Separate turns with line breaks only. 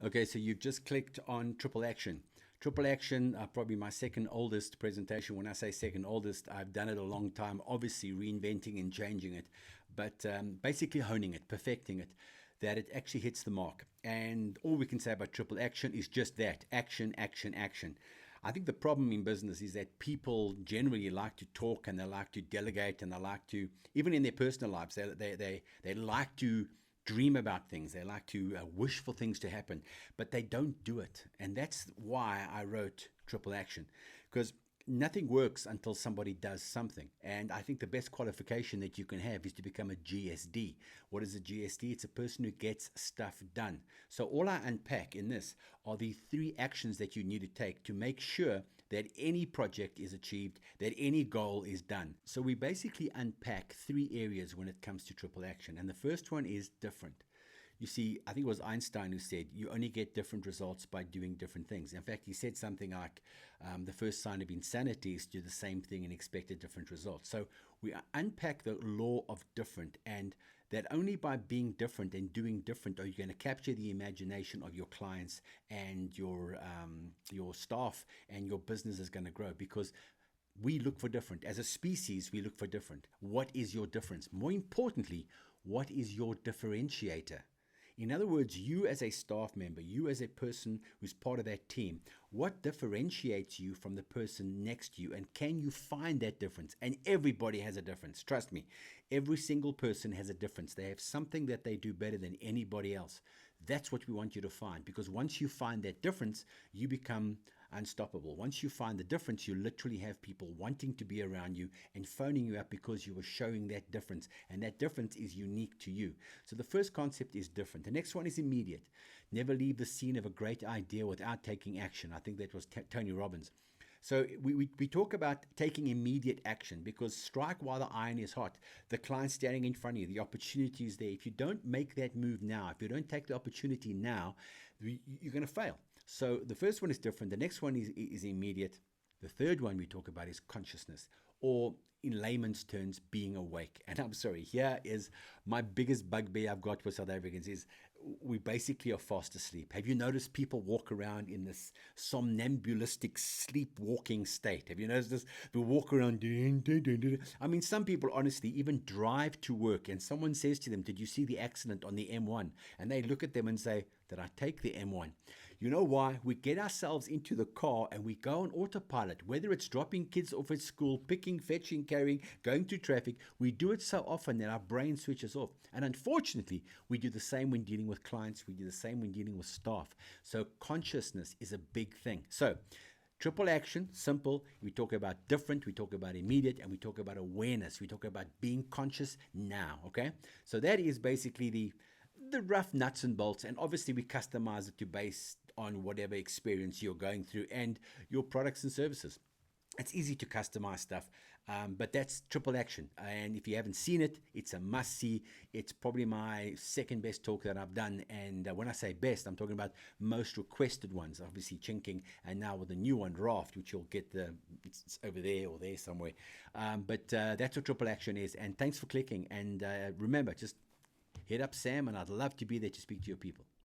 Okay, so you've just clicked on triple action. Triple action, probably my second oldest presentation. When I say second oldest, I've done it a long time, obviously reinventing and changing it, but basically honing it, perfecting it, that it actually hits the mark. And all we can say about triple action is just that: action, action, action. I think the problem in business is that people generally like to talk, and they like to delegate, and they like to, even in their personal lives, they like to dream about things. They like to wish for things to happen, but they don't do it. And that's why I wrote Triple Action, because nothing works until somebody does something. And I think the best qualification that you can have is to become a GSD. What is a GSD? It's a person who gets stuff done. So all I unpack in this are the 3 actions that you need to take to make sure that any project is achieved, that any goal is done. So we basically unpack 3 areas when it comes to triple action. And the first one is different. You see, I think it was Einstein who said you only get different results by doing different things. In fact, he said something like the first sign of insanity is to do the same thing and expect a different result. So we unpack the law of different, and that only by being different and doing different are you going to capture the imagination of your clients and your staff, and your business is going to grow, because we look for different. As a species, we look for different. What is your difference? More importantly, what is your differentiator? In other words, you as a staff member, you as a person who's part of that team, what differentiates you from the person next to you? And can you find that difference? And everybody has a difference. Trust me, every single person has a difference. They have something that they do better than anybody else. That's what we want you to find, because once you find that difference, you become unstoppable. Once you find the difference, you literally have people wanting to be around you and phoning you up because you were showing that difference, and that difference is unique to you. So the first concept is different. The next one is immediate. Never leave the scene of a great idea without taking action. I think that was Tony Robbins. So we talk about taking immediate action, because strike while the iron is hot. The client's standing in front of you. The opportunity is there. If you don't make that move now, if you don't take the opportunity now, you're going to fail. So the first one is different. The next one is immediate. The third one we talk about is consciousness, or in layman's terms, being awake. And I'm sorry, here is my biggest bugbear I've got with South Africans is we basically are fast asleep. Have you noticed people walk around in this somnambulistic sleepwalking state? Have you noticed this? They walk around. I mean, some people honestly even drive to work, and someone says to them, "Did you see the accident on the M1?" And they look at them and say, "Did I take the M1?" You know why? We get ourselves into the car and we go on autopilot, whether it's dropping kids off at school, picking, fetching, carrying, going through traffic. We do it so often that our brain switches off. And unfortunately, we do the same when dealing with clients. We do the same when dealing with staff. So consciousness is a big thing. So triple action, simple. We talk about different, we talk about immediate, and we talk about awareness. We talk about being conscious now, okay? So that is basically the rough nuts and bolts, and obviously we customize it to based on whatever experience you're going through and your products and services. It's easy to customize stuff, but that's triple action. And if you haven't seen it, it's a must see. It's probably my second best talk that I've done. And when I say best, I'm talking about most requested ones, obviously Chinking, and now with the new one, Raft, which you'll get it's over there or there somewhere. But that's what triple action is. And thanks for clicking. And remember, just hit up Sam, and I'd love to be there to speak to your people.